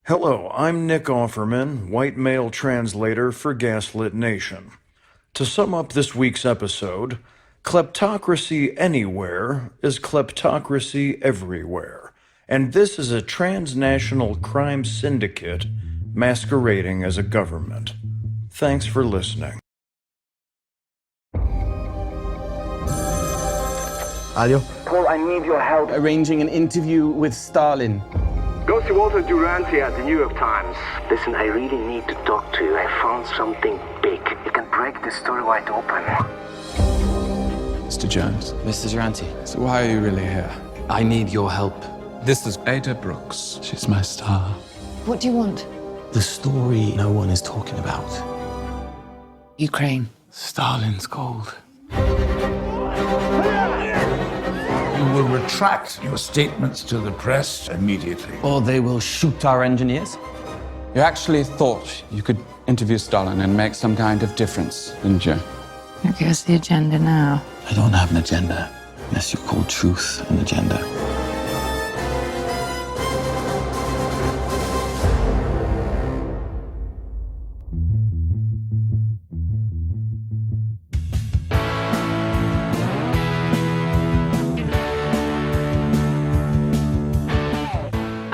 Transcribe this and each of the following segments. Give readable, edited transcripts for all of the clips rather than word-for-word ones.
Hello, I'm Nick Offerman, white male translator for Gaslit Nation. To sum up this week's episode, kleptocracy anywhere is kleptocracy everywhere, and this is a transnational crime syndicate masquerading as a government. Thanks for listening. Alio? Paul, I need your help. Arranging an interview with Stalin. Go to Walter Duranty at the New York Times. Listen, I really need to talk to you. I found something big. It can break the story wide open. Mr. Jones. Mr. Duranty. So why are you really here? I need your help. This is Ada Brooks. She's my star. What do you want? The story no one is talking about. Ukraine. Stalin's gold. You will retract your statements to the press immediately. Or they will shoot our engineers. You actually thought you could interview Stalin and make some kind of difference, didn't you? Okay, what's the agenda now? I don't have an agenda, unless you call truth an agenda.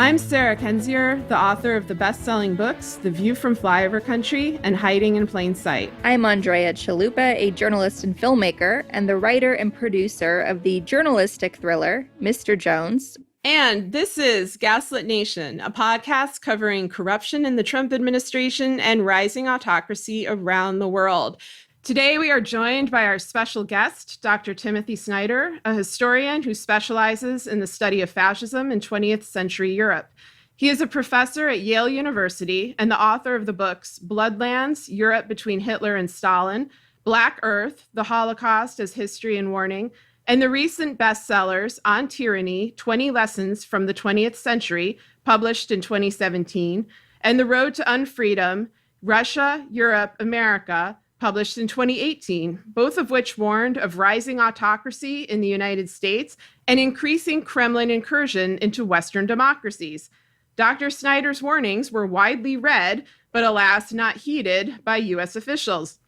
I'm Sarah Kenzier, the author of the best-selling books The View from Flyover Country and Hiding in Plain Sight. I'm Andrea Chalupa, a journalist and filmmaker, and the writer and producer of the journalistic thriller, Mr. Jones. And this is Gaslit Nation, a podcast covering corruption in the Trump administration and rising autocracy around the world. Today, we are joined by our special guest, Dr. Timothy Snyder, a historian who specializes in the study of fascism in 20th century Europe. He is a professor at Yale University and the author of the books Bloodlands, Europe Between Hitler and Stalin, Black Earth, The Holocaust as History and Warning, and the recent bestsellers On Tyranny, 20 Lessons from the 20th Century, published in 2017, and The Road to Unfreedom, Russia, Europe, America, published in 2018, both of which warned of rising autocracy in the United States and increasing Kremlin incursion into Western democracies. Dr. Snyder's warnings were widely read, but alas, not heeded by U.S. officials.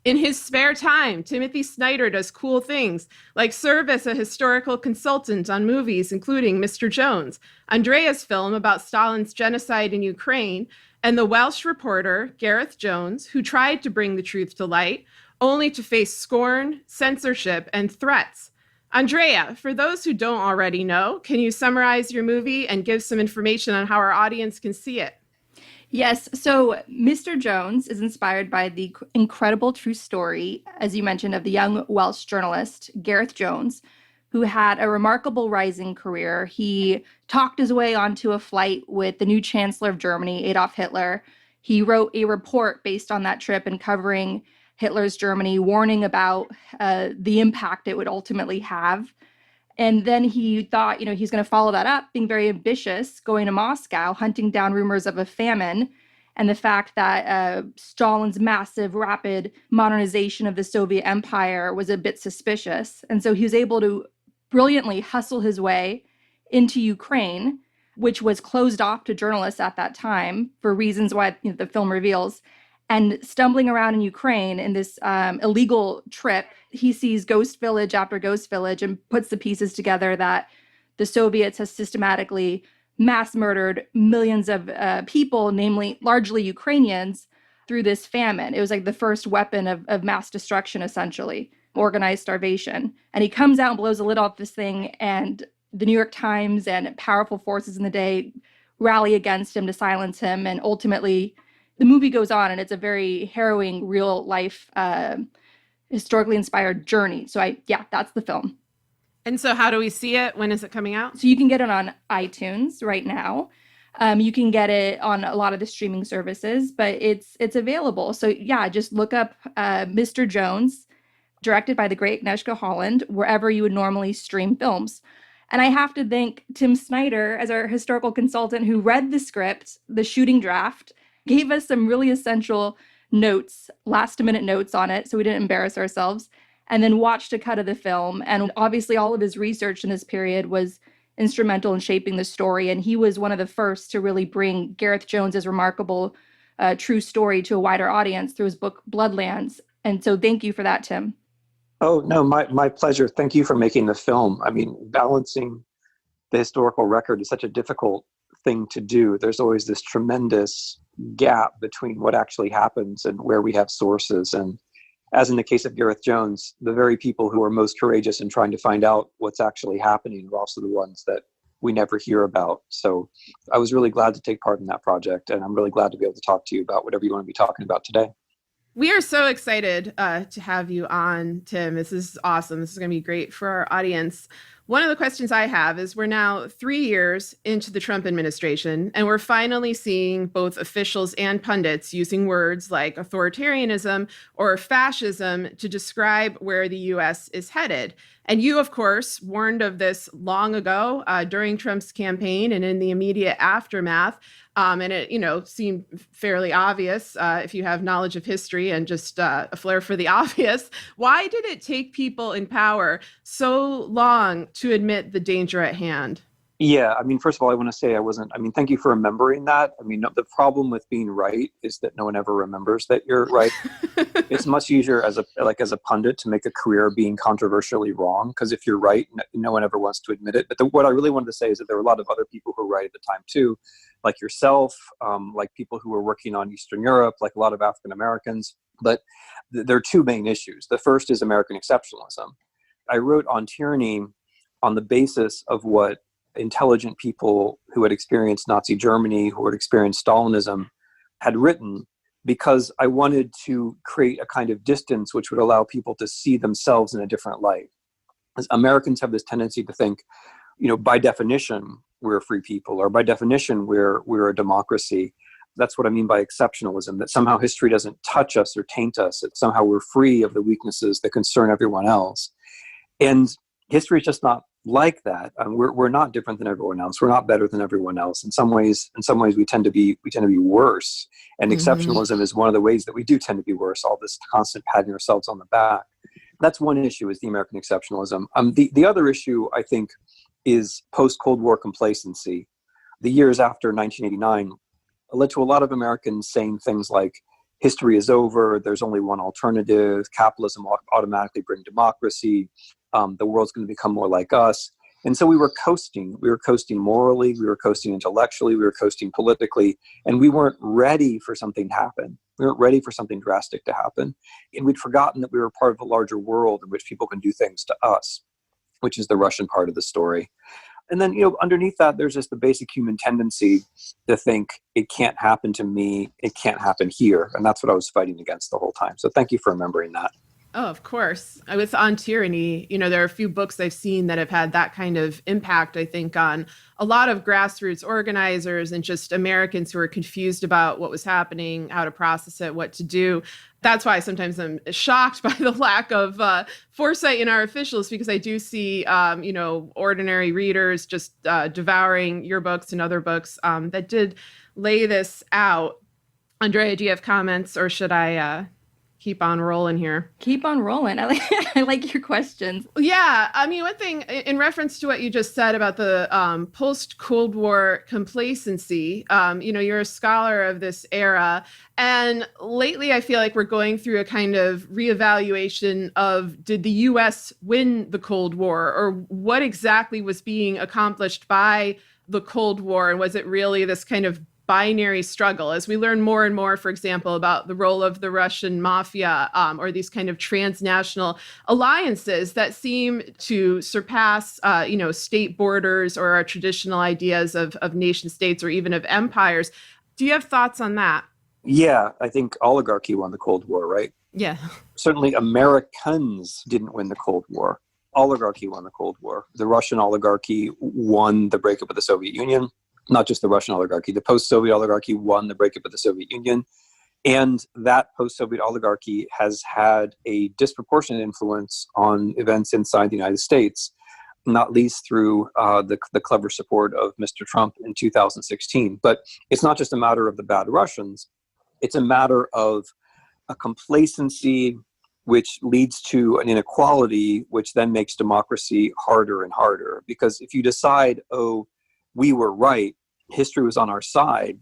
In his spare time, Timothy Snyder does cool things, like serve as a historical consultant on movies, including Mr. Jones, Andrea's film about Stalin's genocide in Ukraine, and the Welsh reporter, Gareth Jones, who tried to bring the truth to light, only to face scorn, censorship, and threats. Andrea, for those who don't already know, can you summarize your movie and give some information on how our audience can see it? Yes, so Mr. Jones is inspired by the incredible true story, as you mentioned, of the young Welsh journalist, Gareth Jones, who had a remarkable rising career. He talked his way onto a flight with the new Chancellor of Germany, Adolf Hitler. He wrote a report based on that trip and covering Hitler's Germany, warning about the impact it would ultimately have. And then he thought, he's going to follow that up, being very ambitious, going to Moscow, hunting down rumors of a famine and the fact that Stalin's massive, rapid modernization of the Soviet Empire was a bit suspicious. And so he was able to brilliantly hustle his way into Ukraine, which was closed off to journalists at that time for reasons why the film reveals. And stumbling around in Ukraine in this illegal trip, he sees ghost village after ghost village and puts the pieces together that the Soviets have systematically mass murdered millions of people, namely largely Ukrainians, through this famine. It was like the first weapon of mass destruction, essentially, organized starvation. And he comes out and blows the lid off this thing, and the New York Times and powerful forces in the day rally against him to silence him. And ultimately, the movie goes on, and it's a very harrowing, real-life, historically inspired journey. So that's the film. And so how do we see it? When is it coming out? So you can get it on iTunes right now. You can get it on a lot of the streaming services, but it's available. So just look up Mr. Jones, directed by the great Agnieszka Holland, wherever you would normally stream films. And I have to thank Tim Snyder as our historical consultant who read the script, the shooting draft, gave us some really essential notes, last-minute notes on it, so we didn't embarrass ourselves, and then watched a cut of the film. And obviously all of his research in this period was instrumental in shaping the story. And he was one of the first to really bring Gareth Jones's remarkable true story to a wider audience through his book Bloodlands. And so thank you for that, Tim. Oh, no, my pleasure. Thank you for making the film. I mean, balancing the historical record is such a difficult thing to do. There's always this tremendous gap between what actually happens and where we have sources. And as in the case of Gareth Jones, the very people who are most courageous in trying to find out what's actually happening are also the ones that we never hear about. So I was really glad to take part in that project, and I'm really glad to be able to talk to you about whatever you want to be talking about today. We are so excited to have you on, Tim. This is awesome. This is going to be great for our audience. One of the questions I have is we're now 3 years into the Trump administration, and we're finally seeing both officials and pundits using words like authoritarianism or fascism to describe where the U.S. is headed. And you, of course, warned of this long ago during Trump's campaign and in the immediate aftermath. And it, seemed fairly obvious if you have knowledge of history and just a flair for the obvious. Why did it take people in power so long to admit the danger at hand? Yeah, I mean, first of all, I want to say thank you for remembering that. I mean, the problem with being right is that no one ever remembers that you're right. It's much easier as a pundit to make a career being controversially wrong, because if you're right, no one ever wants to admit it. But what I really wanted to say is that there were a lot of other people who were right at the time too, like yourself, like people who were working on Eastern Europe, like a lot of African Americans. But there are two main issues. The first is American exceptionalism. I wrote on tyranny on the basis of what intelligent people who had experienced Nazi Germany, who had experienced Stalinism, had written, because I wanted to create a kind of distance which would allow people to see themselves in a different light. As Americans have this tendency to think, by definition, we're free people, or by definition, we're a democracy. That's what I mean by exceptionalism, that somehow history doesn't touch us or taint us, that somehow we're free of the weaknesses that concern everyone else. And history is just not like that. We're not different than everyone else. We're not better than everyone else. In some ways, we tend to be worse. And exceptionalism is one of the ways that we do tend to be worse. All this constant patting ourselves on the back. That's one issue, is the American exceptionalism. The other issue, I think, is post-Cold War complacency. The years after 1989 led to a lot of Americans saying things like, history is over, there's only one alternative, capitalism will automatically bring democracy, the world's going to become more like us. And so we were coasting. We were coasting morally, we were coasting intellectually, we were coasting politically, and we weren't ready for something to happen. We weren't ready for something drastic to happen. And we'd forgotten that we were part of a larger world in which people can do things to us, which is the Russian part of the story. And then, underneath that, there's just the basic human tendency to think it can't happen to me, it can't happen here. And that's what I was fighting against the whole time. So thank you for remembering that. Oh, of course. With On Tyranny, there are a few books I've seen that have had that kind of impact, I think, on a lot of grassroots organizers and just Americans who are confused about what was happening, how to process it, what to do. That's why sometimes I'm shocked by the lack of foresight in our officials, because I do see, ordinary readers just devouring your books and other books that did lay this out. Andrea, do you have comments, or should I keep on rolling here? Keep on rolling. I like your questions. Yeah. I mean, one thing in reference to what you just said about the post-Cold War complacency, you're a scholar of this era. And lately, I feel like we're going through a kind of reevaluation of, did the U.S. win the Cold War, or what exactly was being accomplished by the Cold War? And was it really this kind of binary struggle? As we learn more and more, for example, about the role of the Russian mafia, or these kind of transnational alliances that seem to surpass, state borders or our traditional ideas of nation states or even of empires. Do you have thoughts on that? Yeah, I think oligarchy won the Cold War, right? Yeah. Certainly Americans didn't win the Cold War. Oligarchy won the Cold War. The Russian oligarchy won the breakup of the Soviet Union. Not just the Russian oligarchy, the post-Soviet oligarchy won the breakup of the Soviet Union. And that post-Soviet oligarchy has had a disproportionate influence on events inside the United States, not least through the clever support of Mr. Trump in 2016. But it's not just a matter of the bad Russians. It's a matter of a complacency which leads to an inequality, which then makes democracy harder and harder. Because if you decide, oh, we were right, history was on our side,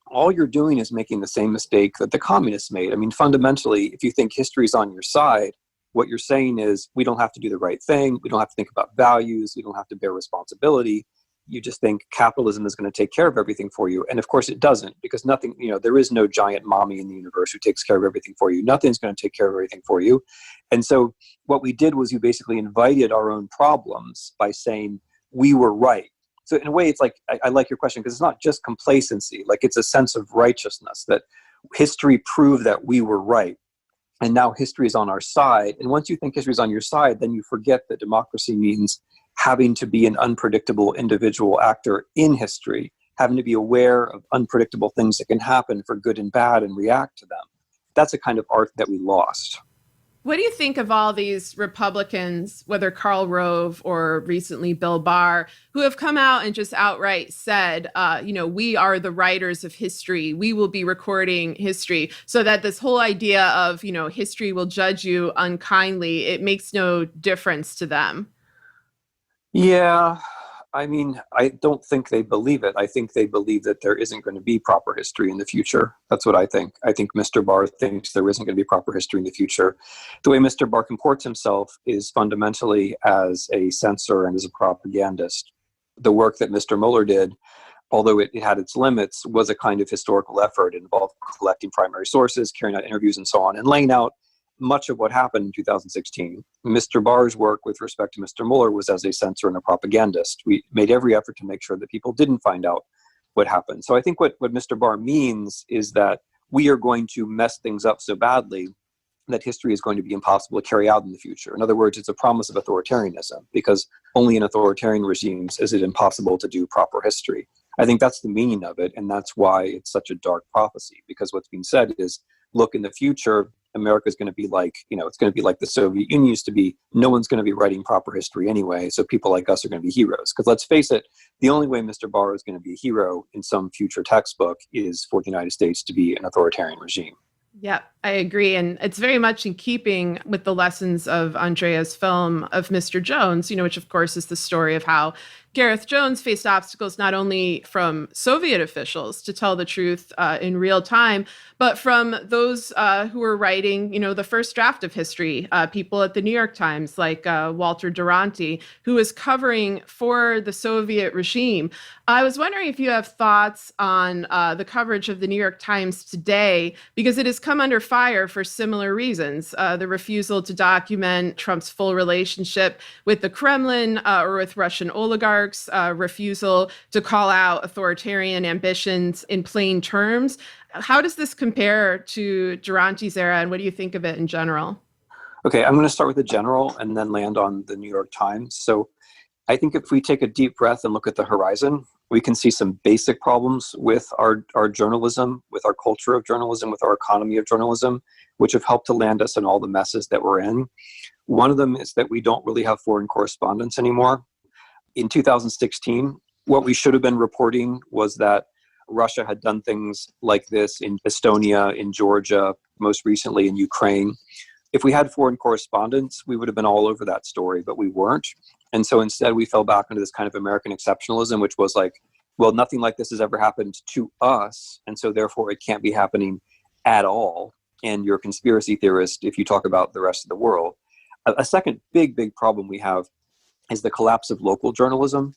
all you're doing is making the same mistake that the communists made. I mean, fundamentally, if you think history is on your side, what you're saying is we don't have to do the right thing. We don't have to think about values. We don't have to bear responsibility. You just think capitalism is going to take care of everything for you. And of course it doesn't, because nothing, there is no giant mommy in the universe who takes care of everything for you. Nothing's going to take care of everything for you. And so what we did was you basically invited our own problems by saying we were right. So in a way, it's like, I like your question, because it's not just complacency. Like, it's a sense of righteousness that history proved that we were right. And now history is on our side. And once you think history is on your side, then you forget that democracy means having to be an unpredictable individual actor in history, having to be aware of unpredictable things that can happen for good and bad and react to them. That's a kind of art that we lost. What do you think of all these Republicans, whether Karl Rove or recently Bill Barr, who have come out and just outright said, we are the writers of history. We will be recording history, so that this whole idea of, history will judge you unkindly, it makes no difference to them. Yeah, I mean, I don't think they believe it. I think they believe that there isn't going to be proper history in the future. That's what I think. I think Mr. Barr thinks there isn't going to be proper history in the future. The way Mr. Barr comports himself is fundamentally as a censor and as a propagandist. The work that Mr. Mueller did, although it had its limits, was a kind of historical effort. It involved collecting primary sources, carrying out interviews and so on, and laying out much of what happened in 2016. Mr. Barr's work with respect to Mr. Mueller was as a censor and a propagandist. We made every effort to make sure that people didn't find out what happened. So I think what Mr. Barr means is that we are going to mess things up so badly that history is going to be impossible to carry out in the future. In other words, it's a promise of authoritarianism, because only in authoritarian regimes is it impossible to do proper history. I think that's the meaning of it, and that's why it's such a dark prophecy, because what's being said is, look, in the future, America is going to be like, it's going to be like the Soviet Union used to be. No one's going to be writing proper history anyway, so people like us are going to be heroes. Because let's face it, the only way Mr. Barr is going to be a hero in some future textbook is for the United States to be an authoritarian regime. Yeah, I agree. And it's very much in keeping with the lessons of Andrea's film of Mr. Jones, which of course is the story of how Gareth Jones faced obstacles not only from Soviet officials to tell the truth in real time, but from those who were writing, the first draft of history, people at the New York Times, like Walter Duranty, who was covering for the Soviet regime. I was wondering if you have thoughts on the coverage of the New York Times today, because it has come under fire for similar reasons. The refusal to document Trump's full relationship with the Kremlin or with Russian oligarchs, refusal to call out authoritarian ambitions in plain terms. How does this compare to Duranty's era, and what do you think of it in general? Okay, I'm going to start with the general and then land on the New York Times. So I think if we take a deep breath and look at the horizon, we can see some basic problems with our journalism, with our culture of journalism, with our economy of journalism, which have helped to land us in all the messes that we're in. One of them is that we don't really have foreign correspondents anymore. In 2016, what we should have been reporting was that Russia had done things like this in Estonia, in Georgia, most recently in Ukraine. If we had foreign correspondents, we would have been all over that story, but we weren't. And so instead, we fell back into this kind of American exceptionalism, which was like, well, nothing like this has ever happened to us, and so therefore it can't be happening at all. And you're a conspiracy theorist if you talk about the rest of the world. A second big problem we have is the collapse of local journalism,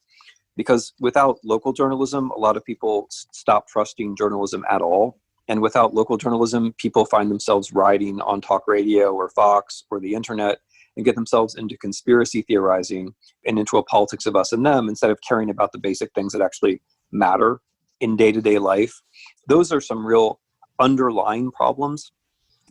because without local journalism, a lot of people stop trusting journalism at all. And without local journalism, people find themselves riding on talk radio or Fox or the internet and get themselves into conspiracy theorizing and into a politics of us and them instead of caring about the basic things that actually matter in day-to-day life. Those are some real underlying problems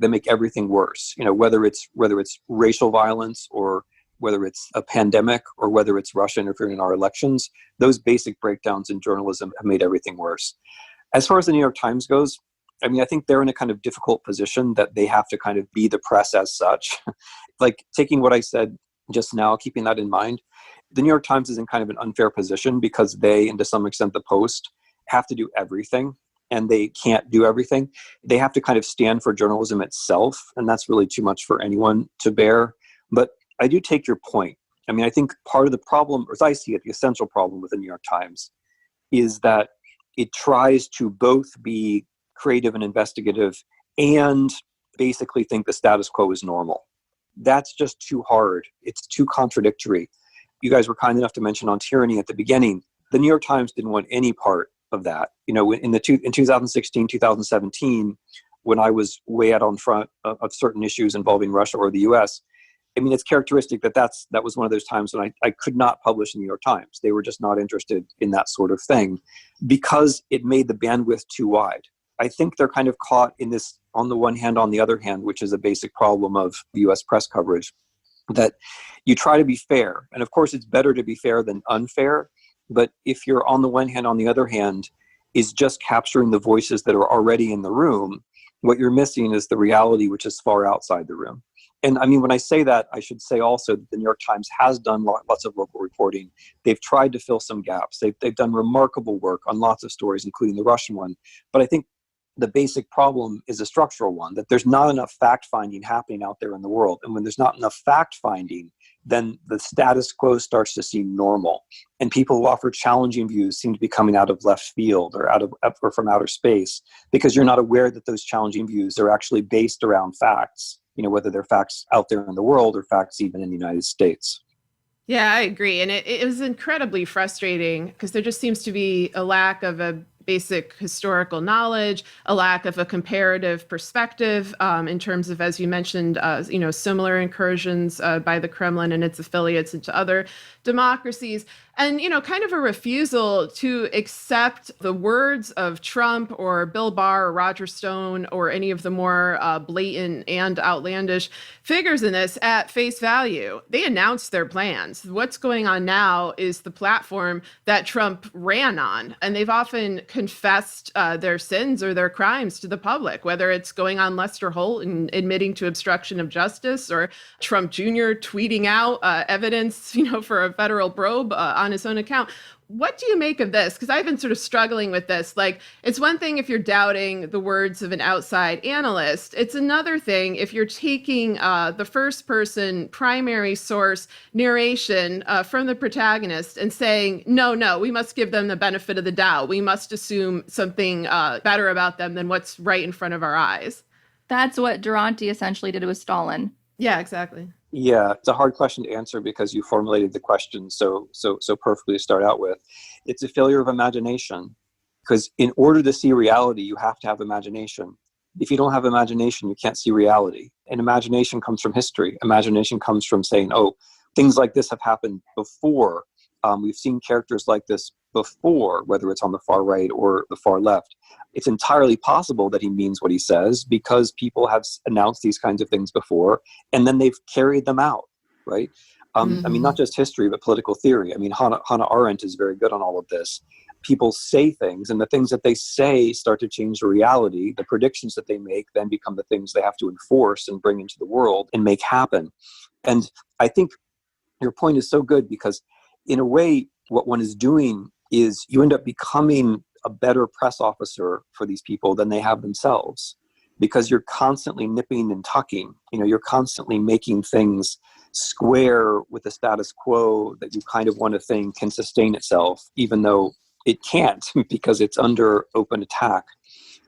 that make everything worse. Whether it's racial violence, or whether it's a pandemic, or whether it's Russia interfering in our elections, those basic breakdowns in journalism have made everything worse. As far as the New York Times goes, I think they're in a kind of difficult position that they have to kind of be the press as such. Like, taking what I said just now, keeping that in mind, the New York Times is in kind of an unfair position because they, and to some extent the Post, have to do everything. and they can't do everything. They have to kind of stand for journalism itself, and that's really too much for anyone to bear. But I do take your point. I mean, I think part of the problem, or as I see it, the essential problem with the New York Times is that it tries to both be creative and investigative and basically think the status quo is normal. That's just too hard. It's too contradictory. You guys were kind enough to mention on tyranny at the beginning. The New York Times didn't want any part of that. In 2016, 2017, when I was way out on front of certain issues involving Russia or the US, I mean, it's characteristic that was one of those times when I could not publish in the New York Times. They were just not interested in that sort of thing because it made the bandwidth too wide. I think they're kind of caught in this on the one hand, on the other hand, which is a basic problem of US press coverage, that you try to be fair. And of course, it's better to be fair than unfair. But if you're on the one hand, on the other hand, is just capturing the voices that are already in the room, what you're missing is the reality which is far outside the room. And I mean, when I say that, I should say also that the New York Times has done lots of local reporting. They've tried to fill some gaps. They've done remarkable work on lots of stories, including the Russian one. But I think the basic problem is a structural one, that there's not enough fact-finding happening out there in the world. And when there's not enough fact-finding, then the status quo starts to seem normal. And people who offer challenging views seem to be coming out of left field or from outer space, because you're not aware that those challenging views are actually based around facts, whether they're facts out there in the world or facts even in the United States. Yeah, I agree. And it was incredibly frustrating because there just seems to be a lack of a basic historical knowledge, a lack of a comparative perspective in terms of, as you mentioned, similar incursions by the Kremlin and its affiliates into other democracies. And, kind of a refusal to accept the words of Trump or Bill Barr or Roger Stone or any of the more blatant and outlandish figures in this at face value. They announced their plans. What's going on now is the platform that Trump ran on. And they've often confessed their sins or their crimes to the public, whether it's going on Lester Holt and admitting to obstruction of justice, or Trump Jr. tweeting out evidence, for a federal probe on his own account. What do you make of this? Because I've been sort of struggling with this. Like, it's one thing if you're doubting the words of an outside analyst. It's another thing if you're taking the first person primary source narration from the protagonist and saying, no, we must give them the benefit of the doubt. We must assume something better about them than what's right in front of our eyes. That's what Durante essentially did with Stalin. Yeah, exactly. Yeah, it's a hard question to answer because you formulated the question so perfectly to start out with. It's a failure of imagination, because in order to see reality, you have to have imagination. If you don't have imagination, you can't see reality. And imagination comes from history. Imagination comes from saying, things like this have happened before. We've seen characters like this before, whether it's on the far right or the far left. It's entirely possible that he means what he says because people have announced these kinds of things before, and then they've carried them out, right? I mean, not just history, but political theory. I mean, Hannah Arendt is very good on all of this. People say things, and the things that they say start to change the reality. The predictions that they make then become the things they have to enforce and bring into the world and make happen. And I think your point is so good because, in a way, what one is doing is you end up becoming a better press officer for these people than they have themselves, because you're constantly nipping and tucking. You're constantly making things square with the status quo that you kind of want to think can sustain itself, even though it can't because it's under open attack.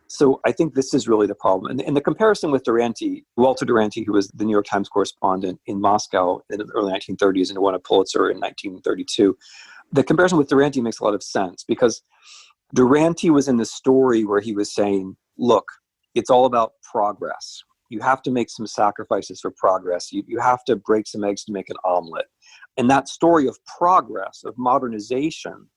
So I think this is really the problem. And the comparison with Walter Durante, who was the New York Times correspondent in Moscow in the early 1930s and won a Pulitzer in 1932, the comparison with Durante makes a lot of sense because Durante was in the story where he was saying, look, it's all about progress. You have to make some sacrifices for progress. You have to break some eggs to make an omelet. And that story of progress, of modernization,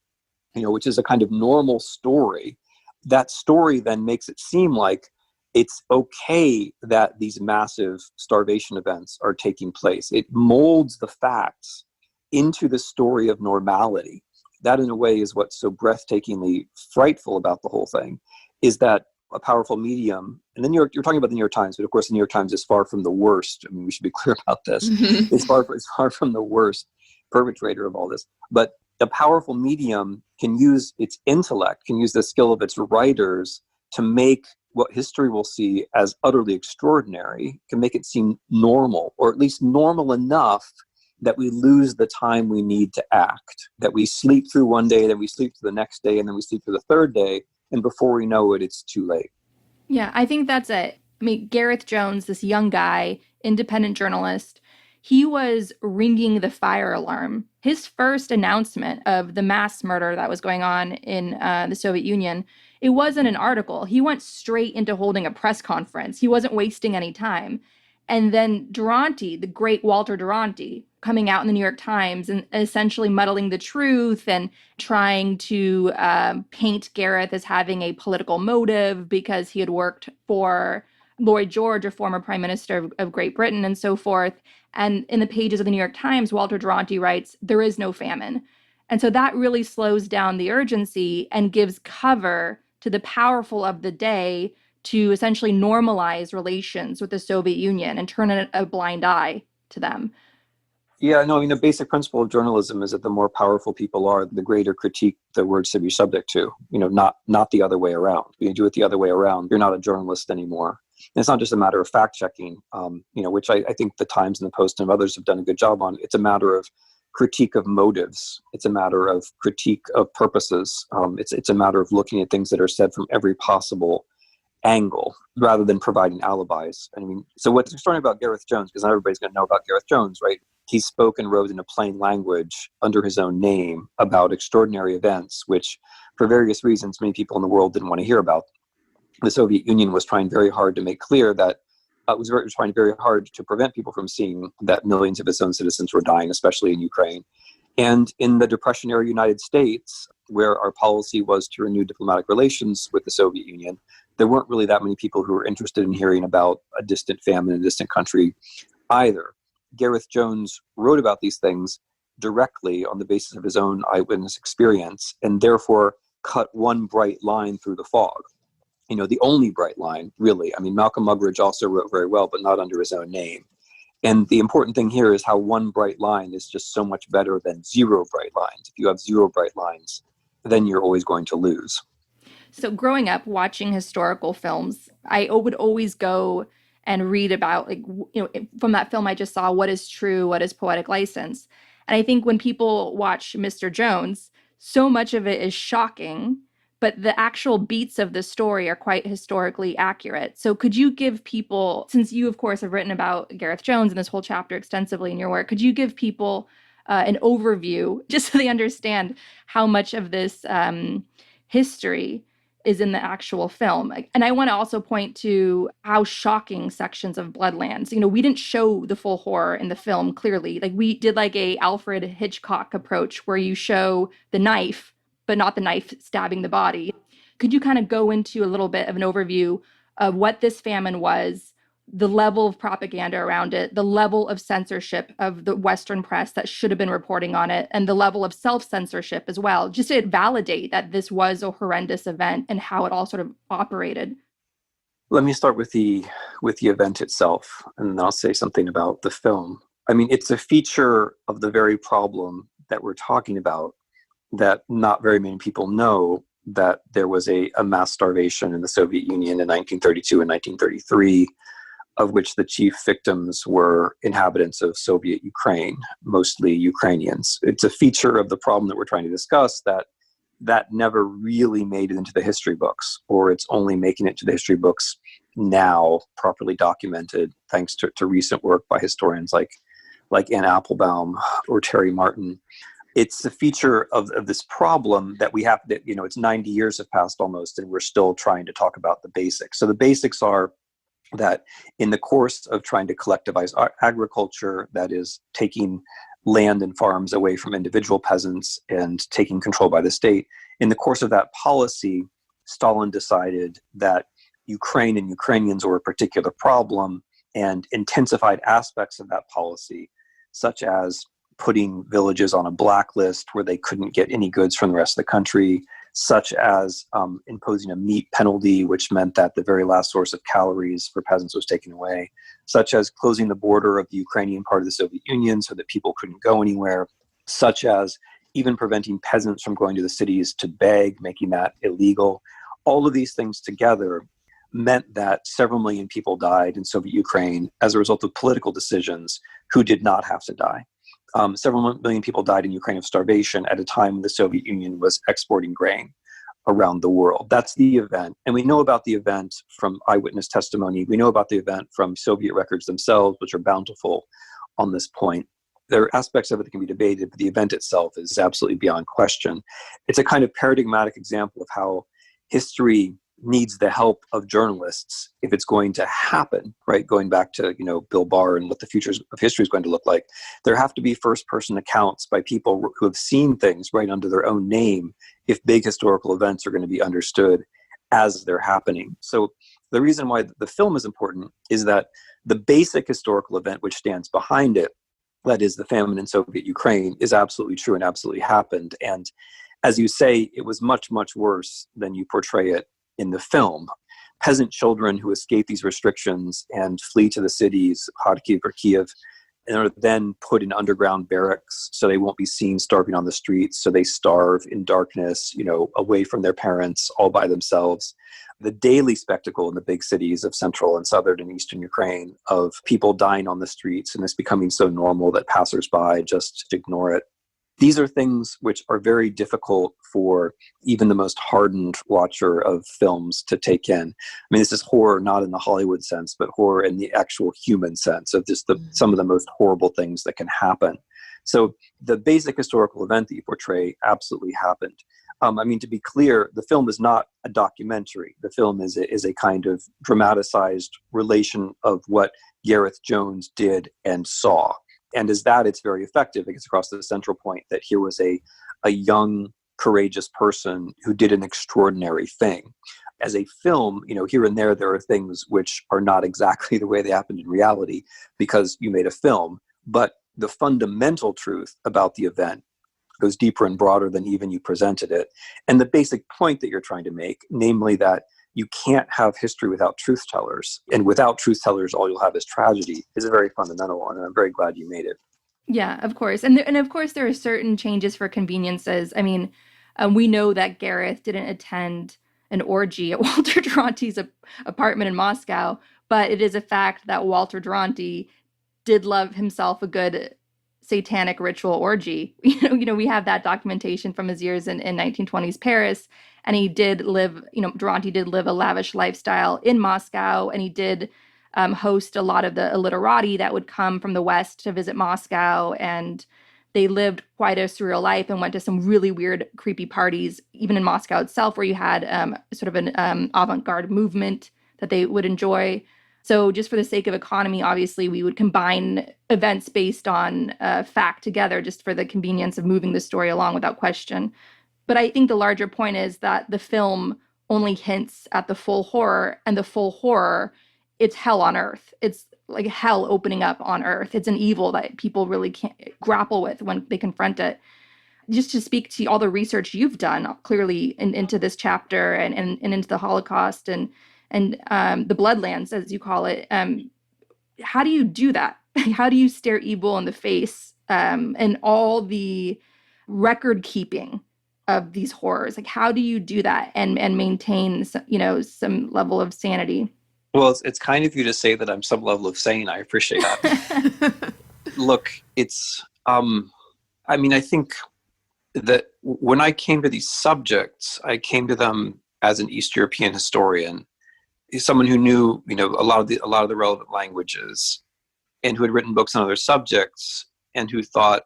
which is a kind of normal story, that story then makes it seem like it's okay that these massive starvation events are taking place. It molds the facts into the story of normality. That, in a way, is what's so breathtakingly frightful about the whole thing, is that a powerful medium, and then you're talking about the New York Times, but of course the New York Times is far from the worst. I mean, we should be clear about this. It's far from the worst perpetrator of all this. But a powerful medium can use its intellect, can use the skill of its writers to make what history will see as utterly extraordinary, can make it seem normal, or at least normal enough that we lose the time we need to act, that we sleep through one day, then we sleep through the next day, and then we sleep through the third day, and before we know it, it's too late. Yeah, I think that's it. I mean, Gareth Jones, this young guy, independent journalist, he was ringing the fire alarm. His first announcement of the mass murder that was going on in the Soviet Union, it wasn't an article. He went straight into holding a press conference. He wasn't wasting any time. And then Durante, the great Walter Durante, coming out in the New York Times and essentially muddling the truth and trying to paint Gareth as having a political motive because he had worked for Lloyd George, a former prime minister of Great Britain, and so forth. And in the pages of the New York Times, Walter Durante writes, "There is no famine." And so that really slows down the urgency and gives cover to the powerful of the day to essentially normalize relations with the Soviet Union and turn a blind eye to them. Yeah, no, I mean, the basic principle of journalism is that the more powerful people are, the greater critique the words should be subject to, not the other way around. When you do it the other way around, you're not a journalist anymore. And it's not just a matter of fact checking, which I think the Times and the Post and others have done a good job on. It's a matter of critique of motives. It's a matter of critique of purposes. It's a matter of looking at things that are said from every possible angle rather than providing alibis. I mean, so what's extraordinary about Gareth Jones, because not everybody's going to know about Gareth Jones, right? He spoke and wrote in a plain language under his own name about extraordinary events, which for various reasons, many people in the world didn't want to hear about. The Soviet Union was trying very hard to make clear that trying very hard to prevent people from seeing that millions of its own citizens were dying, especially in Ukraine. And in the Depression-era United States, where our policy was to renew diplomatic relations with the Soviet Union, there weren't really that many people who were interested in hearing about a distant famine in a distant country either. Gareth Jones wrote about these things directly on the basis of his own eyewitness experience, and therefore cut one bright line through the fog. The only bright line, really. I mean, Malcolm Muggeridge also wrote very well, but not under his own name. And the important thing here is how one bright line is just so much better than zero bright lines. If you have zero bright lines, then you're always going to lose. So growing up watching historical films, I would always go and read about, from that film I just saw, what is true, what is poetic license. And I think when people watch Mr. Jones, so much of it is shocking, but the actual beats of the story are quite historically accurate. So could you give people, since you, of course, have written about Gareth Jones and this whole chapter extensively in your work, could you give people an overview just so they understand how much of this history is in the actual film? And I want to also point to how shocking sections of Bloodlands. We didn't show the full horror in the film clearly. We did a Alfred Hitchcock approach where you show the knife, but not the knife stabbing the body. Could you kind of go into a little bit of an overview of what this famine was, the level of propaganda around it, the level of censorship of the Western press that should have been reporting on it, and the level of self-censorship as well, just to validate that this was a horrendous event and how it all sort of operated? Let me start with the event itself, and then I'll say something about the film. I mean, it's a feature of the very problem that we're talking about that not very many people know, that there was a mass starvation in the Soviet Union in 1932 and 1933, of which the chief victims were inhabitants of Soviet Ukraine, mostly Ukrainians. It's a feature of the problem that we're trying to discuss that never really made it into the history books, or it's only making it to the history books now, properly documented, thanks to recent work by historians like Ann Applebaum or Terry Martin. It's a feature of this problem that we have, that, it's 90 years have passed almost, and we're still trying to talk about the basics. So the basics are that in the course of trying to collectivize agriculture, that is taking land and farms away from individual peasants and taking control by the state, in the course of that policy, Stalin decided that Ukraine and Ukrainians were a particular problem, and intensified aspects of that policy, such as putting villages on a blacklist where they couldn't get any goods from the rest of the country, such as imposing a meat penalty, which meant that the very last source of calories for peasants was taken away, such as closing the border of the Ukrainian part of the Soviet Union so that people couldn't go anywhere, such as even preventing peasants from going to the cities to beg, making that illegal. All of these things together meant that several million people died in Soviet Ukraine as a result of political decisions who did not have to die. Several million people died in Ukraine of starvation at a time when the Soviet Union was exporting grain around the world. That's the event. And we know about the event from eyewitness testimony. We know about the event from Soviet records themselves, which are bountiful on this point. There are aspects of it that can be debated, but the event itself is absolutely beyond question. It's a kind of paradigmatic example of how history needs the help of journalists if it's going to happen, right? Going back to, Bill Barr and what the future of history is going to look like. There have to be first-person accounts by people who have seen things right under their own name if big historical events are going to be understood as they're happening. So the reason why the film is important is that the basic historical event which stands behind it, that is the famine in Soviet Ukraine, is absolutely true and absolutely happened. And as you say, it was much, much worse than you portray it in the film. Peasant children who escape these restrictions and flee to the cities, Kharkiv or Kiev, and are then put in underground barracks so they won't be seen starving on the streets. So they starve in darkness, away from their parents, all by themselves. The daily spectacle in the big cities of central and southern and eastern Ukraine of people dying on the streets, and it's becoming so normal that passersby just ignore it. These are things which are very difficult for even the most hardened watcher of films to take in. I mean, this is horror not in the Hollywood sense, but horror in the actual human sense of just some of the most horrible things that can happen. So the basic historical event that you portray absolutely happened. To be clear, the film is not a documentary. The film is a kind of dramatized relation of what Gareth Jones did and saw. And as that, it's very effective. It gets across the central point that here was a young, courageous person who did an extraordinary thing. As a film, here and there are things which are not exactly the way they happened in reality because you made a film. But the fundamental truth about the event goes deeper and broader than even you presented it. And the basic point that you're trying to make, namely that you can't have history without truth tellers. And without truth tellers, all you'll have is tragedy, is a very fundamental one. And I'm very glad you made it. Yeah, of course. And of course, there are certain changes for conveniences. We know that Gareth didn't attend an orgy at Walter Duranty's apartment in Moscow, but it is a fact that Walter Duranty did love himself a good satanic ritual orgy. We have that documentation from his years in 1920s Paris. And he did live, Duranty did live a lavish lifestyle in Moscow, and he did host a lot of the illiterati that would come from the West to visit Moscow. And they lived quite a surreal life and went to some really weird, creepy parties, even in Moscow itself, where you had sort of an avant-garde movement that they would enjoy. So just for the sake of economy, obviously, we would combine events based on fact together just for the convenience of moving the story along without question. But I think the larger point is that the film only hints at the full horror, and the full horror, it's hell on earth. It's like hell opening up on earth. It's an evil that people really can't grapple with when they confront it. Just to speak to all the research you've done clearly into this chapter and into the Holocaust and the Bloodlands, as you call it, how do you do that? How do you stare evil in the face and all the record keeping of these horrors? Like, how do you do that and maintain some level of sanity? Well, it's kind of you to say that I'm some level of sane. I appreciate that. Look, it's I think that when I came to these subjects, I came to them as an East European historian, someone who knew a lot of the relevant languages, and who had written books on other subjects, and who thought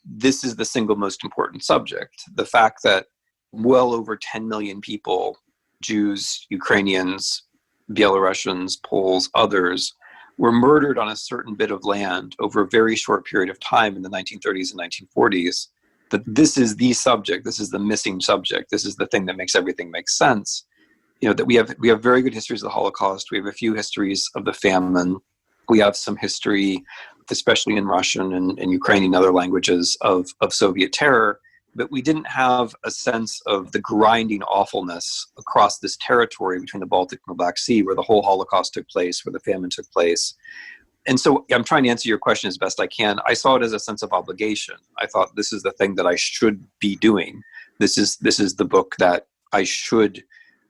this is the single most important subject. The fact that well over 10 million people, Jews, Ukrainians, Belarusians, Poles, others, were murdered on a certain bit of land over a very short period of time in the 1930s and 1940s, that this is the subject, this is the missing subject, this is the thing that makes everything make sense. That we have very good histories of the Holocaust, we have a few histories of the famine, we have some history, especially in Russian and Ukrainian and other languages, of Soviet terror, but we didn't have a sense of the grinding awfulness across this territory between the Baltic and the Black Sea, where the whole Holocaust took place, where the famine took place. And so I'm trying to answer your question as best I can. I saw it as a sense of obligation. I thought, this is the thing that I should be doing. This is the book that I should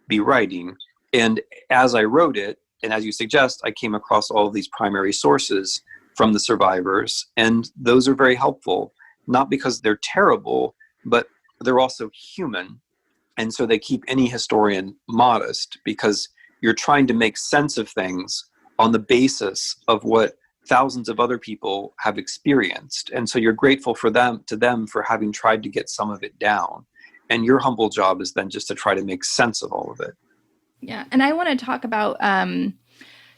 be writing. And as I wrote it, and as you suggest, I came across all of these primary sources from the survivors, and those are very helpful, not because they're terrible, but they're also human. And so they keep any historian modest, because you're trying to make sense of things on the basis of what thousands of other people have experienced. And so you're grateful to them for having tried to get some of it down. And your humble job is then just to try to make sense of all of it. Yeah. And I want to talk about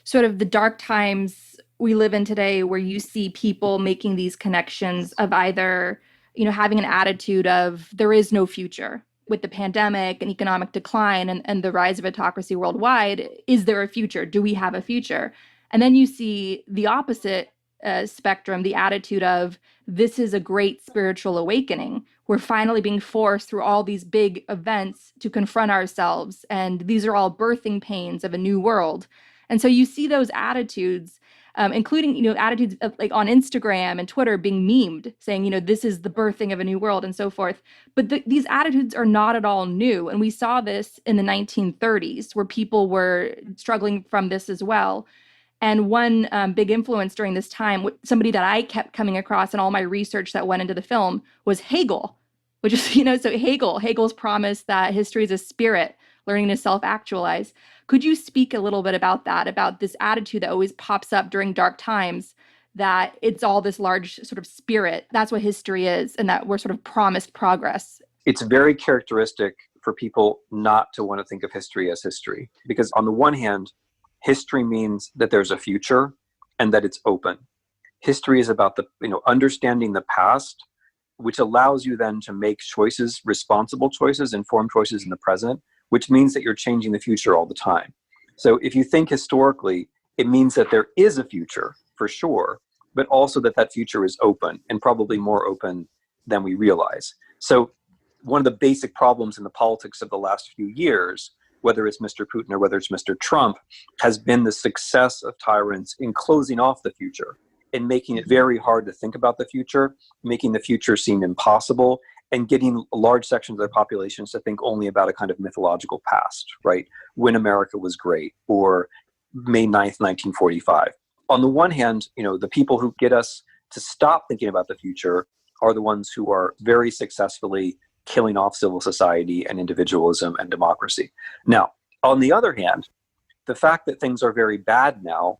sort of the dark times we live in today, where you see people making these connections of either, having an attitude of there is no future with the pandemic and economic decline and the rise of autocracy worldwide. Is there a future? Do we have a future? And then you see the opposite spectrum, the attitude of this is a great spiritual awakening. We're finally being forced through all these big events to confront ourselves. And these are all birthing pains of a new world. And so you see those attitudes, including, attitudes of, like on Instagram and Twitter being memed, saying, this is the birthing of a new world and so forth. But these attitudes are not at all new. And we saw this in the 1930s, where people were struggling from this as well. And one big influence during this time, somebody that I kept coming across in all my research that went into the film, was Hegel, which is, so Hegel's promise that history is a spirit, learning to self-actualize. Could you speak a little bit about that, about this attitude that always pops up during dark times, that it's all this large sort of spirit? That's what history is, and that we're sort of promised progress. It's very characteristic for people not to want to think of history as history, because on the one hand, history means that there's a future and that it's open. History is about understanding the past, which allows you then to make choices, responsible choices, informed choices in the present, which means that you're changing the future all the time. So if you think historically, it means that there is a future for sure, but also that future is open, and probably more open than we realize. So one of the basic problems in the politics of the last few years, whether it's Mr. Putin or whether it's Mr. Trump, has been the success of tyrants in closing off the future and making it very hard to think about the future, making the future seem impossible, and getting large sections of their populations to think only about a kind of mythological past, right? When America was great, or May 9th, 1945. On the one hand, the people who get us to stop thinking about the future are the ones who are very successfully killing off civil society and individualism and democracy. Now, on the other hand, the fact that things are very bad now,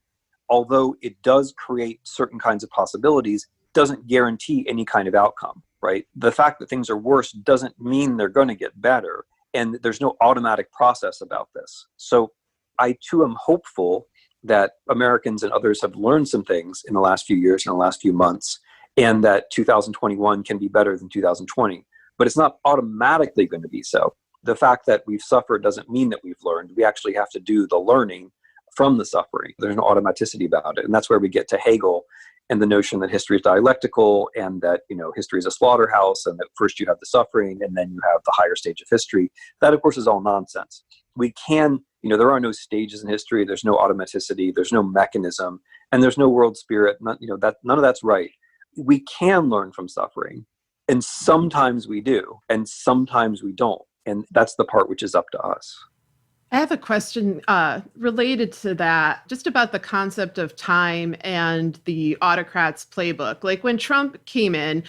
although it does create certain kinds of possibilities, doesn't guarantee any kind of outcome, right? The fact that things are worse doesn't mean they're going to get better, and there's no automatic process about this. So I too am hopeful that Americans and others have learned some things in the last few years, in the last few months, and that 2021 can be better than 2020. But it's not automatically going to be so. The fact that we've suffered doesn't mean that we've learned. We actually have to do the learning from the suffering. There's no automaticity about it. And that's where we get to Hegel and the notion that history is dialectical, and that, history is a slaughterhouse, and that first you have the suffering and then you have the higher stage of history. That, of course, is all nonsense. We can, there are no stages in history. There's no automaticity. There's no mechanism, and there's no world spirit. None of that's right. We can learn from suffering. And sometimes we do, and sometimes we don't. And that's the part which is up to us. I have a question related to that, just about the concept of time and the autocrat's playbook. Like when Trump came in,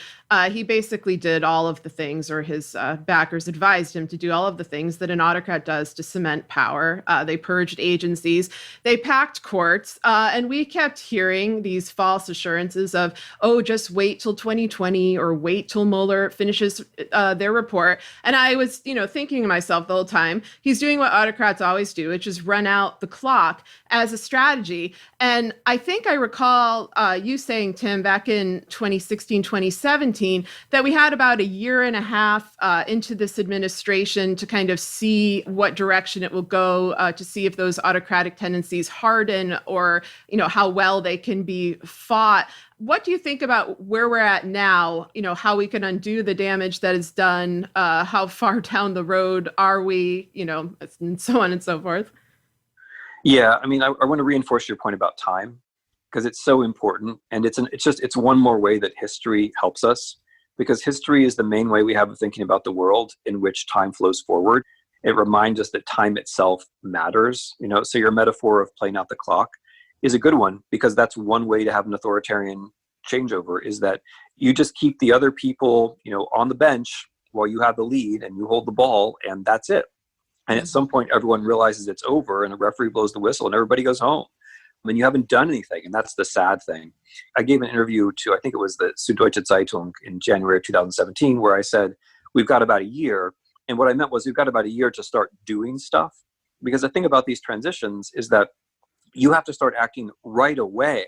he basically did all of the things, or his backers advised him to do all of the things that an autocrat does to cement power. They purged agencies, they packed courts, and we kept hearing these false assurances of, oh, just wait till 2020, or wait till Mueller finishes their report. And I was, thinking to myself the whole time, he's doing what autocrats always do, which is run out the clock as a strategy. And I think I recall you saying, Tim, back in 2016, 2017, that we had about a year and a half into this administration to kind of see what direction it will go, to see if those autocratic tendencies harden, or, how well they can be fought. What do you think about where we're at now? How we can undo the damage that is done? How far down the road are we? And so on and so forth. Yeah, I want to reinforce your point about time, because it's so important, and it's one more way that history helps us, because history is the main way we have of thinking about the world in which time flows forward. It reminds us that time itself matters. So your metaphor of playing out the clock is a good one, because that's one way to have an authoritarian changeover, is that you just keep the other people, on the bench while you have the lead and you hold the ball, and that's it. And at some point, everyone realizes it's over and a referee blows the whistle and everybody goes home. I mean, you haven't done anything, and that's the sad thing. I gave an interview to, I think it was the Süddeutsche Zeitung in January of 2017, where I said, we've got about a year. And what I meant was we've got about a year to start doing stuff. Because the thing about these transitions is that you have to start acting right away.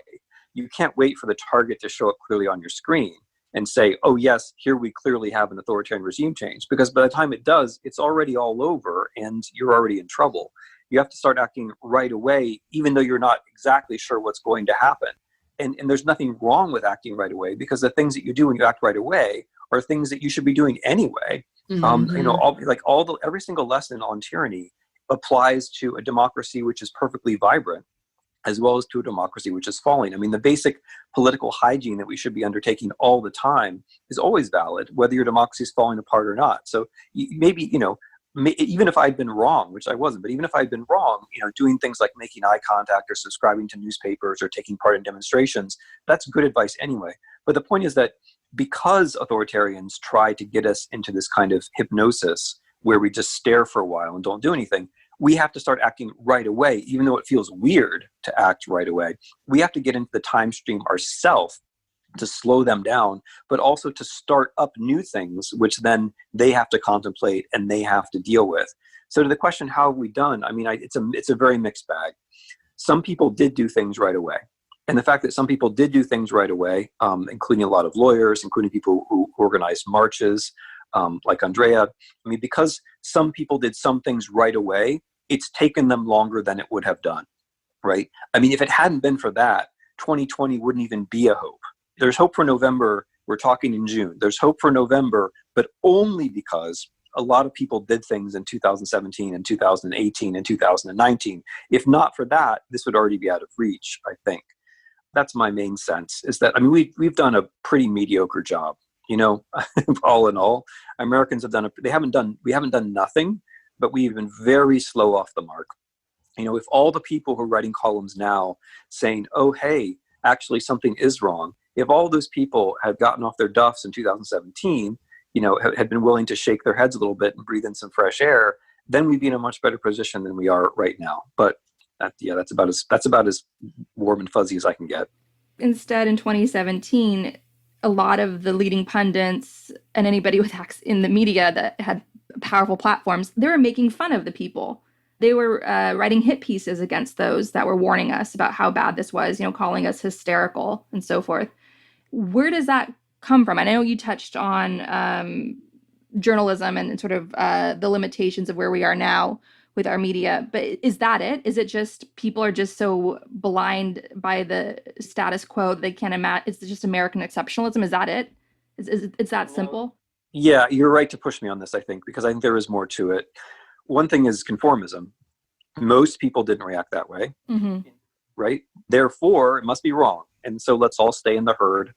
You can't wait for the target to show up clearly on your screen and say, oh yes, here we clearly have an authoritarian regime change. Because by the time it does, it's already all over and you're already in trouble. You have to start acting right away, even though you're not exactly sure what's going to happen. And there's nothing wrong with acting right away, because the things that you do when you act right away are things that you should be doing anyway. Every single lesson on tyranny applies to a democracy which is perfectly vibrant, as well as to a democracy which is falling. I mean, the basic political hygiene that we should be undertaking all the time is always valid, whether your democracy is falling apart or not. So maybe, even if I'd been wrong, which I wasn't, but even if I'd been wrong, doing things like making eye contact or subscribing to newspapers or taking part in demonstrations, that's good advice anyway. But the point is that because authoritarians try to get us into this kind of hypnosis where we just stare for a while and don't do anything, we have to start acting right away, even though it feels weird to act right away. We have to get into the time stream ourselves to slow them down, but also to start up new things, which then they have to contemplate and they have to deal with. So to the question, how have we done? I mean, it's a very mixed bag. Some people did do things right away. And the fact that some people did do things right away, including a lot of lawyers, including people who organized marches, like Andrea, I mean, because some people did some things right away, it's taken them longer than it would have done, right? I mean, if it hadn't been for that, 2020 wouldn't even be a hope. There's hope for November. We're talking in June. There's hope for November, but only because a lot of people did things in 2017 and 2018 and 2019. If not for that, this would already be out of reach, I think. That's my main sense, is that, I mean, we've done a pretty mediocre job, all in all. Americans have we haven't done nothing, but we've been very slow off the mark. If all the people who are writing columns now saying, oh, hey, actually something is wrong, if all those people had gotten off their duffs in 2017, had been willing to shake their heads a little bit and breathe in some fresh air, then we'd be in a much better position than we are right now. But that's about as warm and fuzzy as I can get. Instead, in 2017, a lot of the leading pundits and anybody with in the media that had powerful platforms, they were making fun of the people. They were writing hit pieces against those that were warning us about how bad this was, calling us hysterical and so forth. Where does that come from? I know you touched on journalism and sort of the limitations of where we are now with our media, but is that it? Is it just people are just so blind by the status quo that they can't imagine? It's just American exceptionalism. Is that it? Is that simple? Yeah, you're right to push me on this, I think, because I think there is more to it. One thing is conformism. Most people didn't react that way, right? Therefore, it must be wrong. And so let's all stay in the herd.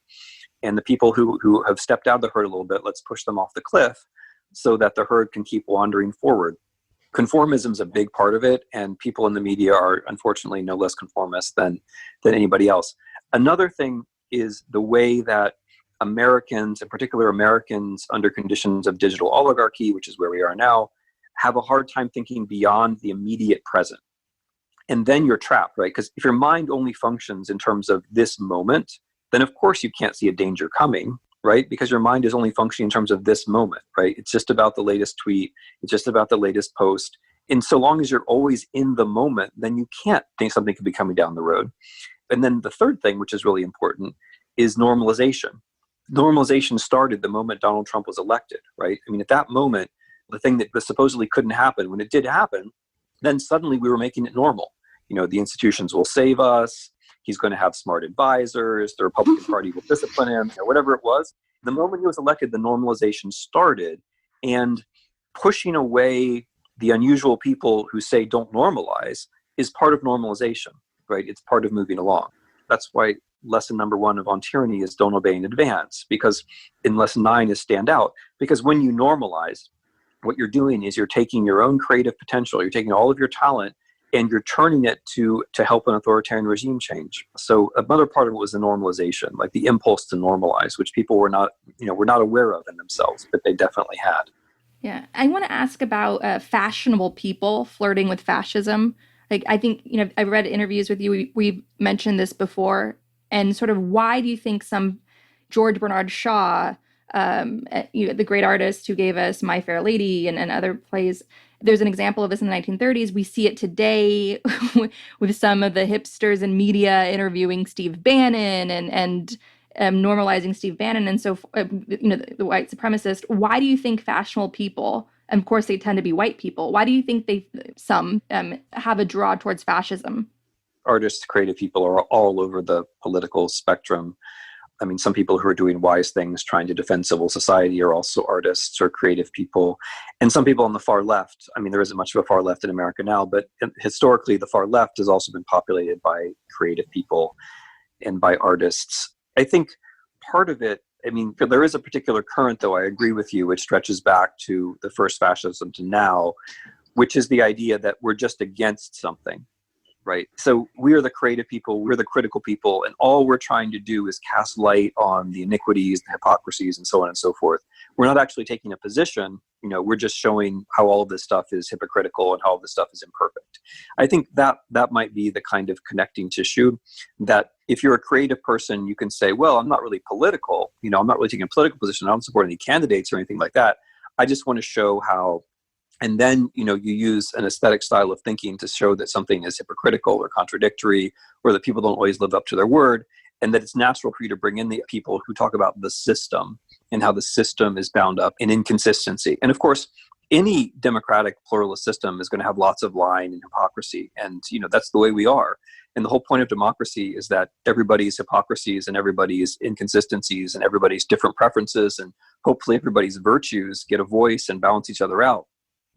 And the people who have stepped out of the herd a little bit, let's push them off the cliff so that the herd can keep wandering forward. Conformism is a big part of it, and people in the media are unfortunately no less conformist than anybody else. Another thing is the way that Americans, in particular Americans under conditions of digital oligarchy, which is where we are now, have a hard time thinking beyond the immediate present. And then you're trapped, right? Because if your mind only functions in terms of this moment, then of course you can't see a danger coming, right? Because your mind is only functioning in terms of this moment, right? It's just about the latest tweet. It's just about the latest post. And so long as you're always in the moment, then you can't think something could be coming down the road. And then the third thing, which is really important, is normalization. Normalization started the moment Donald Trump was elected, right? I mean, at that moment, the thing that supposedly couldn't happen, when it did happen, then suddenly we were making it normal. The institutions will save us. He's going to have smart advisors. The Republican Party will discipline him, whatever it was. The moment he was elected, the normalization started. And pushing away the unusual people who say don't normalize is part of normalization, right? It's part of moving along. That's why lesson number 1 of On Tyranny is don't obey in advance, because in lesson 9 is stand out. Because when you normalize, what you're doing is you're taking your own creative potential, you're taking all of your talent, and you're turning it to help an authoritarian regime change. So another part of it was the normalization, like the impulse to normalize, which people were not aware of in themselves, but they definitely had. Yeah, I want to ask about fashionable people flirting with fascism. Like, I think, I've read interviews with you. We've mentioned this before. And sort of why do you think some George Bernard Shaw, the great artist who gave us My Fair Lady and other plays, there's an example of this in the 1930s. We see it today with some of the hipsters in media interviewing Steve Bannon and normalizing Steve Bannon and so the white supremacist. Why do you think fashionable people, and of course they tend to be white people, why do you think some have a draw towards fascism? Artists, creative people are all over the political spectrum. I mean, some people who are doing wise things, trying to defend civil society, are also artists or creative people. And some people on the far left, I mean, there isn't much of a far left in America now, but historically the far left has also been populated by creative people and by artists. I think part of it, I mean, there is a particular current, though, I agree with you, which stretches back to the first fascism to now, which is the idea that we're just against something. Right. So we are the creative people, we're the critical people, and all we're trying to do is cast light on the iniquities, the hypocrisies, and so on and so forth. We're not actually taking a position, we're just showing how all of this stuff is hypocritical and how all this stuff is imperfect. I think that might be the kind of connecting tissue that if you're a creative person, you can say, well, I'm not really political, I'm not really taking a political position, I don't support any candidates or anything like that. I just want to show how. And then, you use an aesthetic style of thinking to show that something is hypocritical or contradictory, or that people don't always live up to their word, and that it's natural for you to bring in the people who talk about the system and how the system is bound up in inconsistency. And of course, any democratic pluralist system is going to have lots of lying and hypocrisy. And, that's the way we are. And the whole point of democracy is that everybody's hypocrisies and everybody's inconsistencies and everybody's different preferences and hopefully everybody's virtues get a voice and balance each other out,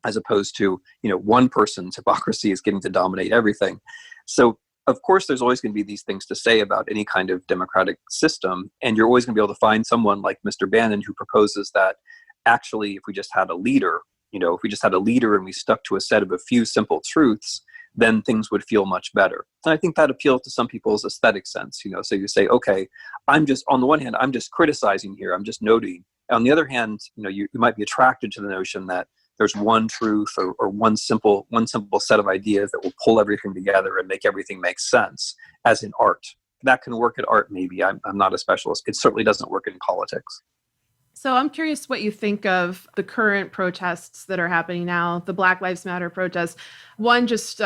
as opposed to, one person's hypocrisy is getting to dominate everything. So, of course, there's always going to be these things to say about any kind of democratic system. And you're always going to be able to find someone like Mr. Bannon who proposes that actually, if we just had a leader, and we stuck to a set of a few simple truths, then things would feel much better. And I think that appeals to some people's aesthetic sense, so you say, okay, on the one hand, I'm just criticizing here, I'm just noting. On the other hand, you might be attracted to the notion that there's one truth or one simple set of ideas that will pull everything together and make everything make sense, as in art. That can work at art, maybe. I'm not a specialist. It certainly doesn't work in politics. So I'm curious what you think of the current protests that are happening now, the Black Lives Matter protests. One, just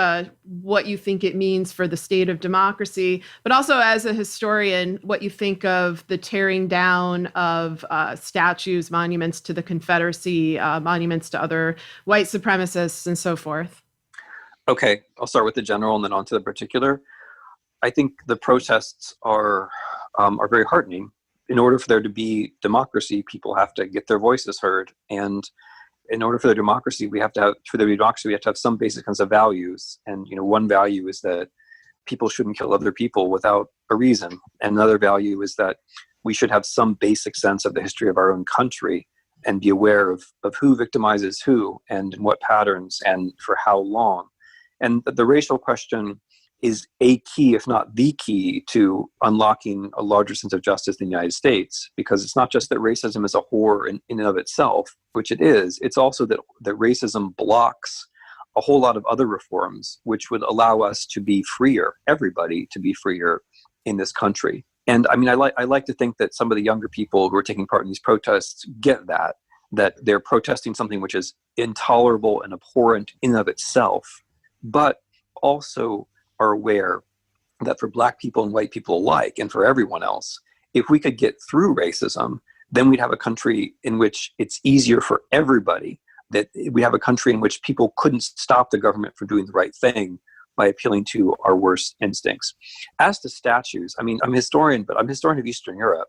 what you think it means for the state of democracy, but also as a historian, what you think of the tearing down of statues, monuments to the Confederacy, monuments to other white supremacists, and so forth. Okay, I'll start with the general and then on to the particular. I think the protests are very heartening. In order for there to be democracy, people have to get their voices heard. And in order for the democracy, we have to have some basic kinds of values. And, one value is that people shouldn't kill other people without a reason. And another value is that we should have some basic sense of the history of our own country and be aware of who victimizes who and in what patterns and for how long. And the racial question is a key, if not the key, to unlocking a larger sense of justice in the United States, because it's not just that racism is a horror in and of itself, which it is, it's also that racism blocks a whole lot of other reforms, which would allow us to be freer, everybody to be freer in this country. And I mean, I like to think that some of the younger people who are taking part in these protests get that they're protesting something which is intolerable and abhorrent in and of itself, but also are aware that for Black people and white people alike, and for everyone else, if we could get through racism, then we'd have a country in which it's easier for everybody, that we have a country in which people couldn't stop the government from doing the right thing by appealing to our worst instincts. As to statues, I mean, I'm a historian, but I'm a historian of Eastern Europe.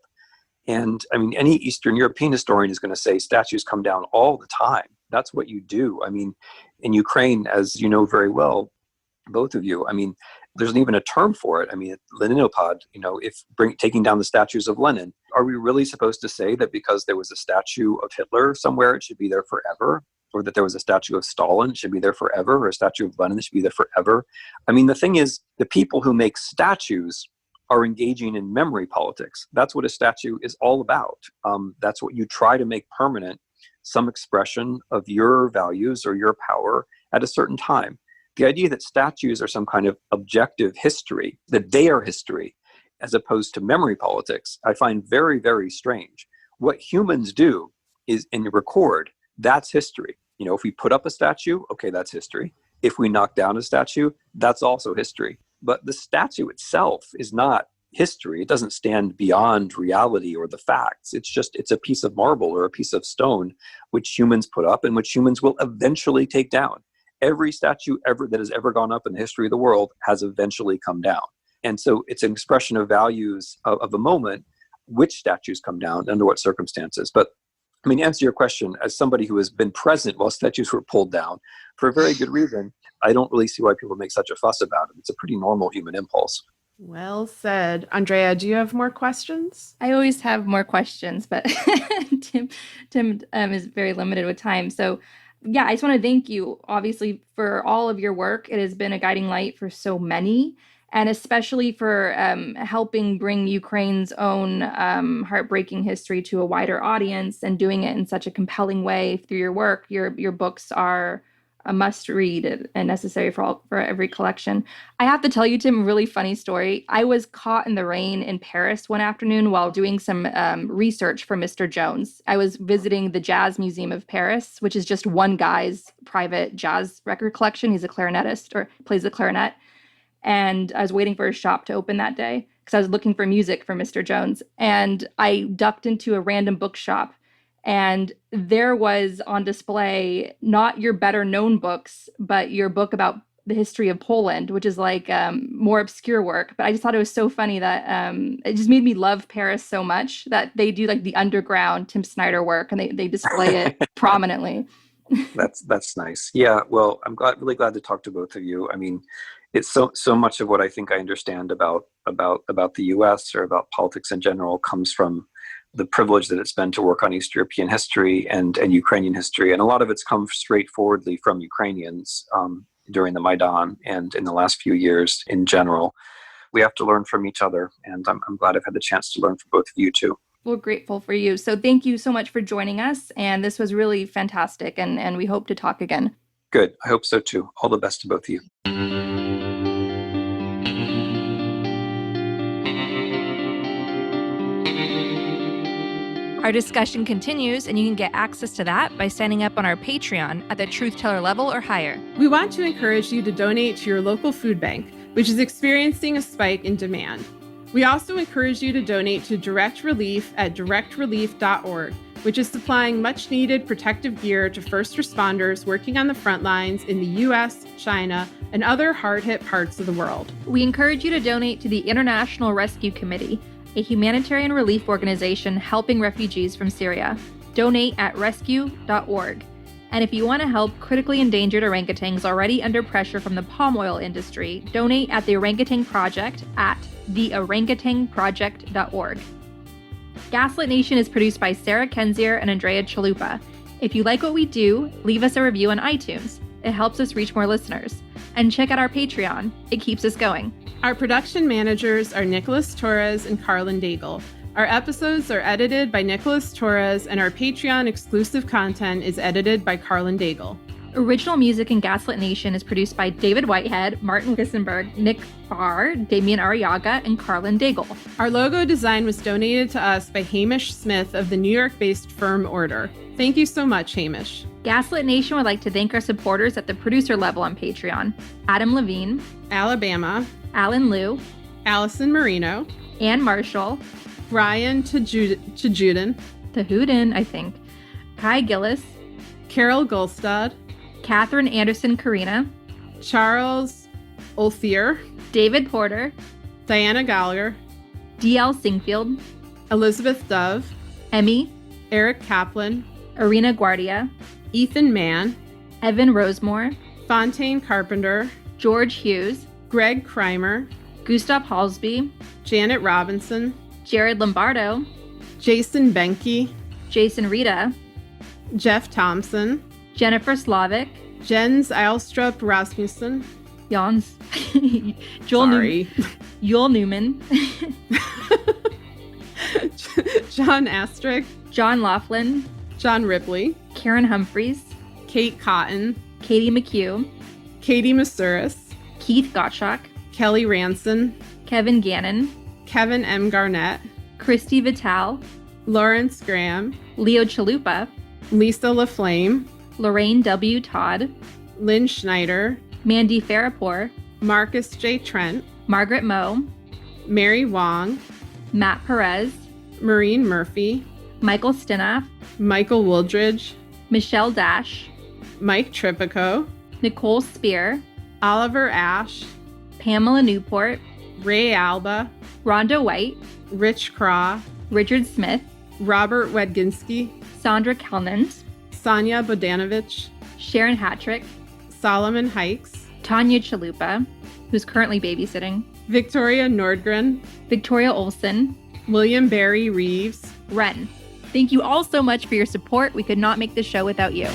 And I mean, any Eastern European historian is going to say statues come down all the time. That's what you do. I mean, in Ukraine, as you know very well, both of you, I mean, there's even a term for it. I mean, Leninopod, taking down the statues of Lenin. Are we really supposed to say that because there was a statue of Hitler somewhere, it should be there forever? or that there was a statue of Stalin, it should be there forever, or a statue of Lenin, it should be there forever. I mean, the thing is, the people who make statues are engaging in memory politics. That's what a statue is all about. That's what you try to make permanent, some expression of your values or your power at a certain time. The idea that statues are some kind of objective history, that they are history, as opposed to memory politics, I find very, very strange. What humans do is, and record, that's history. You know, if we put up a statue, okay, that's history. If we knock down a statue, that's also history. But the statue itself is not history. It doesn't stand beyond reality or the facts. It's a piece of marble or a piece of stone which humans put up and which humans will eventually take down. Every statue ever that has ever gone up in the history of the world has eventually come down. And so it's an expression of values of a moment, which statues come down, under what circumstances. But I mean, to answer your question, as somebody who has been present while statues were pulled down, for a very good reason, I don't really see why people make such a fuss about it. It's a pretty normal human impulse. Well said. Andrea, do you have more questions? I always have more questions, but Tim is very limited with time. So yeah, I just want to thank you, obviously, for all of your work. It has been a guiding light for so many, and especially for helping bring Ukraine's own heartbreaking history to a wider audience and doing it in such a compelling way through your work. Your books are a must read and necessary for every collection. I have to tell you, Tim, a really funny story. I was caught in the rain in Paris one afternoon while doing some research for Mr. Jones. I was visiting the Jazz Museum of Paris, which is just one guy's private jazz record collection. He's a clarinetist, or plays the clarinet. And I was waiting for his shop to open that day because I was looking for music for Mr. Jones. And I ducked into a random bookshop, and there was on display not your better known books, but your book about the history of Poland, which is like more obscure work. But I just thought it was so funny that it just made me love Paris so much that they do like the underground Tim Snyder work, and they display it prominently. That's nice. Yeah, well, I'm really glad to talk to both of you. I mean, it's so much of what I think I understand about the U.S. or about politics in general comes from the privilege that it's been to work on East European history and Ukrainian history. And a lot of it's come straightforwardly from Ukrainians during the Maidan and in the last few years in general. We have to learn from each other, and I'm glad I've had the chance to learn from both of you too. We're grateful for you. So thank you so much for joining us. And this was really fantastic, and we hope to talk again. Good. I hope so too. All the best to both of you. Our discussion continues, and you can get access to that by signing up on our Patreon at the Truth Teller level or higher. We want to encourage you to donate to your local food bank, which is experiencing a spike in demand. We also encourage you to donate to Direct Relief at directrelief.org, which is supplying much-needed protective gear to first responders working on the front lines in the U.S., China, and other hard-hit parts of the world. We encourage you to donate to the International Rescue Committee, a humanitarian relief organization helping refugees from Syria. Donate at rescue.org. And if you want to help critically endangered orangutans already under pressure from the palm oil industry, donate at the Orangutan Project at theorangutanproject.org. Gaslit Nation is produced by Sarah Kenzier and Andrea Chalupa. If you like what we do, leave us a review on iTunes. It helps us reach more listeners. And check out our Patreon. It keeps us going. Our production managers are Nicholas Torres and Carlin Daigle. Our episodes are edited by Nicholas Torres, and our Patreon exclusive content is edited by Carlin Daigle. Original music in Gaslit Nation is produced by David Whitehead, Martin Wissenberg, Nick Farr, Damian Arriaga, and Carlin Daigle. Our logo design was donated to us by Hamish Smith of the New York-based firm Order. Thank you so much, Hamish. Gaslit Nation would like to thank our supporters at the producer level on Patreon: Adam Levine, Alabama, Alan Liu, Allison Marino, Ann Marshall, Brian Tajudin, I think, Kai Gillis, Carol Gulstad, Catherine Anderson Carina, Charles Olthier, David Porter, Diana Gallagher, D.L. Singfield, Elizabeth Dove, Emmy, Eric Kaplan, Arena Guardia, Ethan Mann, Evan Rosemore, Fontaine Carpenter, George Hughes, Greg Kreimer, Gustav Halsby, Janet Robinson, Jared Lombardo, Jason Benke, Jason Rita, Jeff Thompson, Jennifer Slavic, Jens Eilstrup Rasmussen. Jans, Sorry. Joel Newman, John Astrick. John Laughlin, John Ripley. Karen Humphreys, Kate Cotton. Katie McHugh, Katie Masuris. Keith Gottschalk, Kelly Ranson. Kevin Gannon, Kevin M. Garnett. Christy Vital, Lawrence Graham. Leo Chalupa, Lisa LaFlame. Lorraine W. Todd, Lynn Schneider. Mandy Farapur, Marcus J. Trent. Margaret Moe, Mary Wong. Matt Perez, Maureen Murphy. Michael Stinoff, Michael Wooldridge. Michelle Dash, Mike Tripico. Nicole Spear, Oliver Ash. Pamela Newport, Ray Alba. Rhonda White, Rich Craw. Richard Smith, Robert Wedginski. Sandra Kelnant, Sonia Bodanovich. Sharon Hattrick, Solomon Hikes. Tanya Chalupa, who's currently babysitting, Victoria Nordgren. Victoria Olson, William Barry Reeves. Ren. Thank you all so much for your support. We could not make this show without you.